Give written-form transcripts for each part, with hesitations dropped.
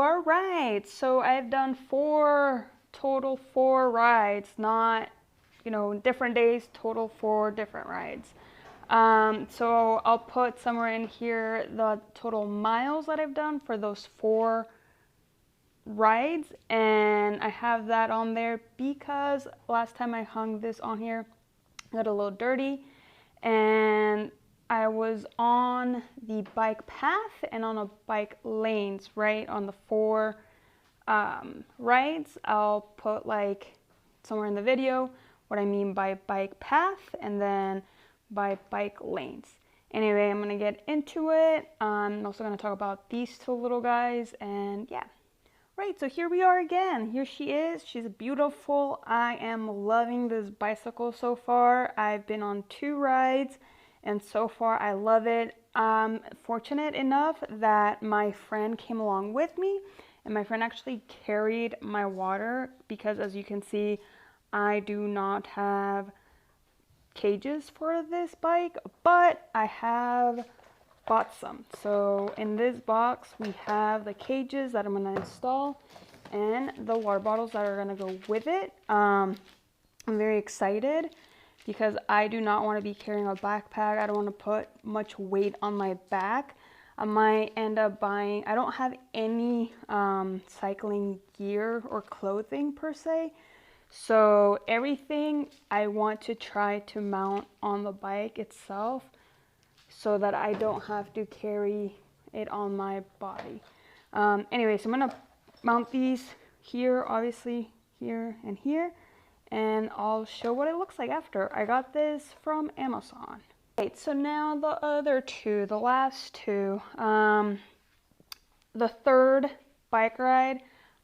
All right, so I've done total four rides, not, different days, total 4 different rides. So I'll put somewhere in here the total miles that I've done for those 4 rides, and I have that on there because last time I hung this on here, it got a little dirty, and I was on the bike path and on a bike lanes, right? On the 4 rides. I'll put like somewhere in the video what I mean by bike path and then by bike lanes. Anyway, I'm gonna get into it. I'm also gonna talk about these 2 little guys, and yeah. Right, so here we are again. Here she is. She's beautiful. I am loving this bicycle so far. I've been on 2 rides, and so far I love it. I'm fortunate enough that my friend came along with me, and my friend actually carried my water because, as you can see, I do not have cages for this bike, but I have bought some. So in this box we have the cages that I'm going to install and the water bottles that are going to go with it. I'm very excited because I do not want to be carrying a backpack. I don't want to put much weight on my back. I might end up buying, I don't have any cycling gear or clothing per se, so everything I want to try to mount on the bike itself so that I don't have to carry it on my body. Anyway, so I'm gonna mount these here, obviously here and here, and I'll show what it looks like after. I got this from Amazon. Right, so now the other 2, the last 2. The 3rd bike ride,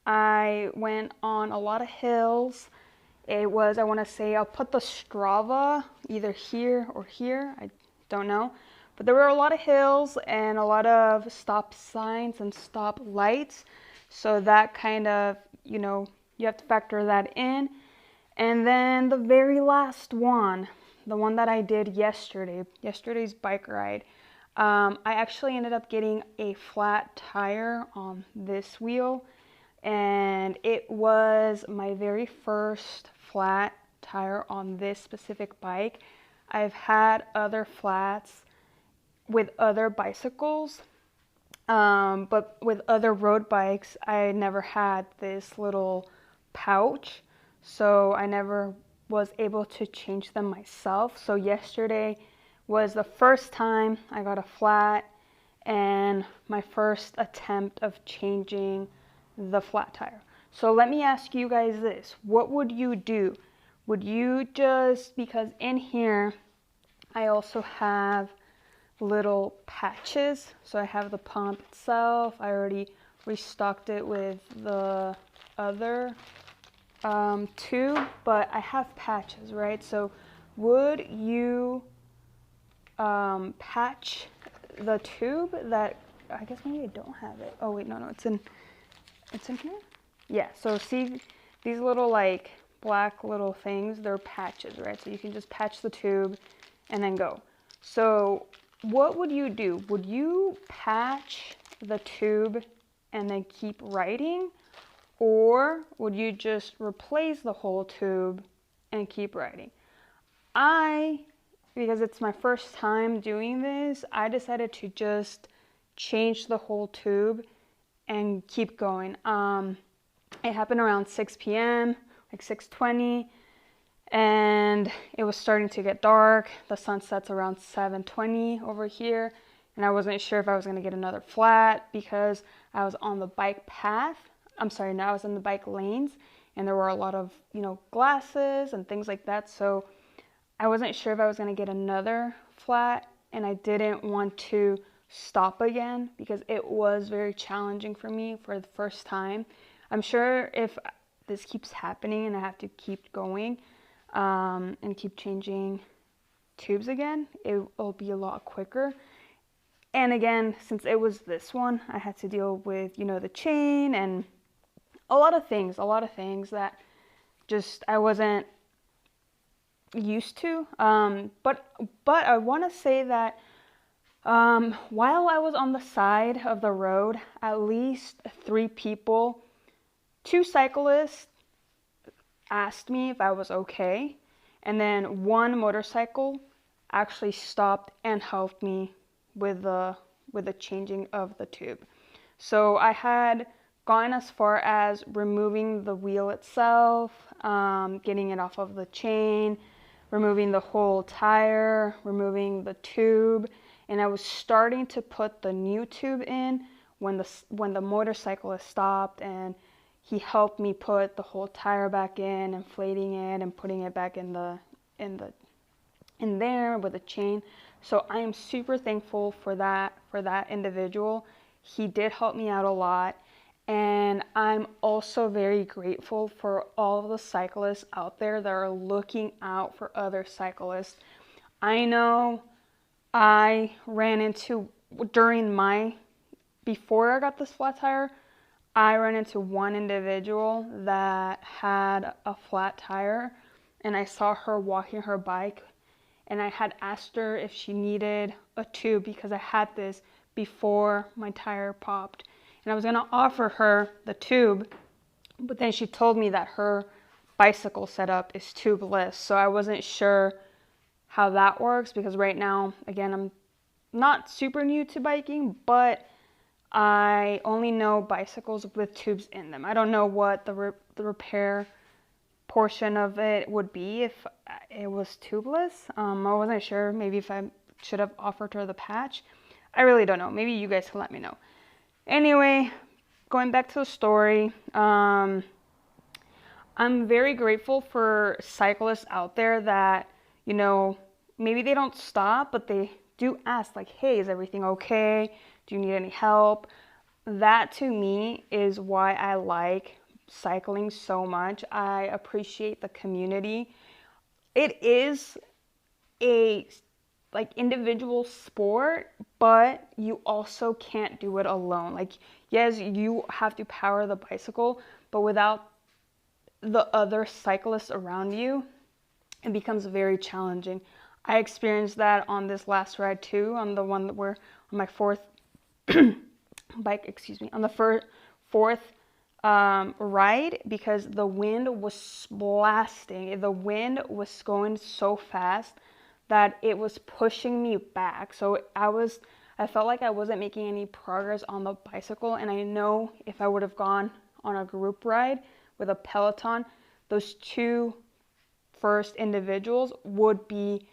I went on a lot of hills. It was, I want to say, I'll put the Strava either here or here, I don't know. But there were a lot of hills and a lot of stop signs and stop lights. So that kind of, you have to factor that in. And then the very last one, the one that I did yesterday's bike ride, I actually ended up getting a flat tire on this wheel. And it was my very first flat tire on this specific bike. I've had other flats with other bicycles, but with other road bikes, I never had this little pouch, so I never was able to change them myself. So yesterday was the first time I got a flat and my first attempt of changing the flat tire. So let me ask you guys this. What would you do? Would you just, because in here I also have little patches. So I have the pump itself. I already restocked it with the other tube, but I have patches, right? So would you patch the tube that, I guess maybe I don't have it. Oh wait, no, it's in here? Yeah, so see these little like black little things, they're patches, right? So you can just patch the tube and then go. So what would you do? Would you patch the tube and then keep riding? Or would you just replace the whole tube and keep riding? Because it's my first time doing this, I decided to just change the whole tube and keep going. It happened around 6 p.m., like 6:20, and it was starting to get dark. The sun sets around 7:20 over here, and I wasn't sure if I was going to get another flat because I was on the bike path. I'm sorry, no, I was in the bike lanes, and there were a lot of, glasses and things like that, so I wasn't sure if I was going to get another flat, and I didn't want to stop again because it was very challenging for me for the first time. I'm sure if this keeps happening and I have to keep going and keep changing tubes again, it will be a lot quicker. And again, since it was this one, I had to deal with, the chain and a lot of things that just I wasn't used to. But I want to say that While I was on the side of the road, at least 3 people, 2 cyclists asked me if I was okay, and then 1 motorcycle actually stopped and helped me with the changing of the tube. So I had gone as far as removing the wheel itself, getting it off of the chain, removing the whole tire, removing the tube, and I was starting to put the new tube in when the motorcyclist stopped, and he helped me put the whole tire back in, inflating it and putting it back in there with a chain. So I am super thankful for that individual. He did help me out a lot. And I'm also very grateful for all of the cyclists out there that are looking out for other cyclists. I know I ran into, before I got this flat tire, I ran into one individual that had a flat tire, and I saw her walking her bike, and I had asked her if she needed a tube because I had this before my tire popped. And I was going to offer her the tube, but then she told me that her bicycle setup is tubeless. So I wasn't sure how that works because right now, again, I'm not super new to biking, but I only know bicycles with tubes in them. I don't know what the repair portion of it would be if it was tubeless. I wasn't sure. Maybe if I should have offered her the patch. I really don't know. Maybe you guys can let me know. Anyway, going back to the story, I'm very grateful for cyclists out there that, maybe they don't stop, but they do ask, like, hey, is everything okay? Do you need any help? That to me is why I like cycling so much. I appreciate the community. It is a individual sport, but you also can't do it alone. Like, yes, you have to power the bicycle, but without the other cyclists around you, it becomes very challenging. I experienced that on this last ride too, on the one that we're on my fourth bike, on the fourth ride, because the wind was blasting. The wind was going so fast that it was pushing me back. So I felt like I wasn't making any progress on the bicycle. And I know if I would have gone on a group ride with a peloton, those 2 first individuals would be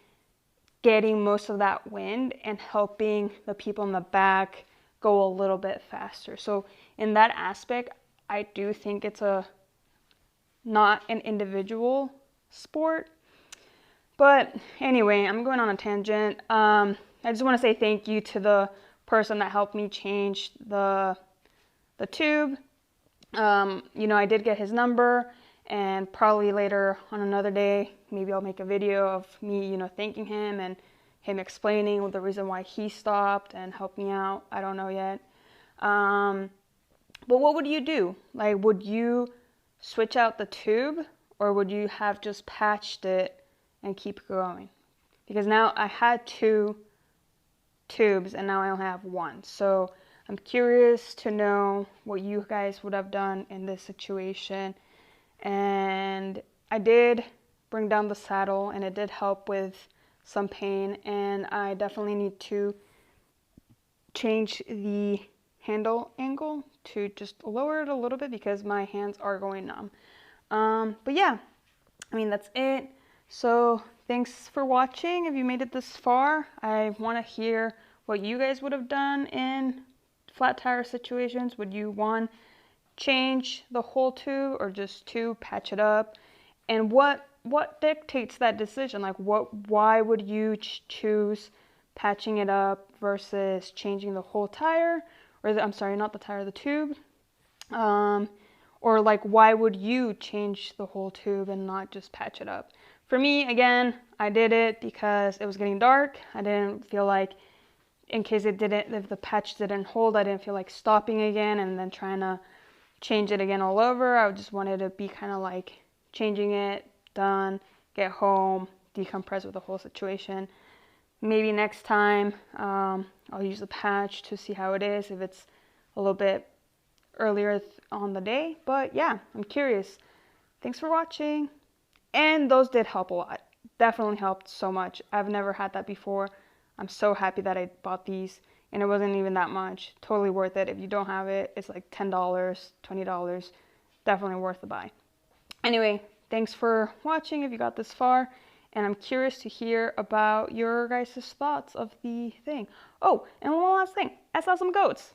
getting most of that wind and helping the people in the back go a little bit faster. So in that aspect, I do think it's not an individual sport. But anyway, I'm going on a tangent. I just want to say thank you to the person that helped me change the tube. I did get his number, and probably later on another day, maybe I'll make a video of me, thanking him and him explaining the reason why he stopped and helped me out. I don't know yet. But what would you do? Like, would you switch out the tube, or would you have just patched it and keep going? Because now I had 2 tubes and now I only have 1. So I'm curious to know what you guys would have done in this situation. And I did bring down the saddle, and it did help with some pain, and I definitely need to change the handle angle to just lower it a little bit because my hands are going numb. But yeah, that's it. So thanks for watching. If you made it this far, I want to hear what you guys would have done in flat tire situations. Would you, 1, change the whole tube, or just 2, patch it up? And what dictates that decision? Like, why would you choose patching it up versus changing the whole tire? Or I'm sorry, not the tire, the tube. Or like, why would you change the whole tube and not just patch it up? For me, again, I did it because it was getting dark. I didn't feel like, in case if the patch didn't hold, I didn't feel like stopping again and then trying to change it again all over. I just wanted to be kind of like changing it, done, get home, decompress with the whole situation. maybe next time I'll use the patch to see how it is, if it's a little bit earlier on the day. But yeah, I'm curious. Thanks for watching. And those did help a lot. Definitely helped so much. I've never had that before. I'm so happy that I bought these, and it wasn't even that much. Totally worth it. If you don't have it, it's like $10, $20. Definitely worth the buy. Anyway, thanks for watching if you got this far, and I'm curious to hear about your guys' thoughts of the thing. Oh, and one last thing. I saw some goats.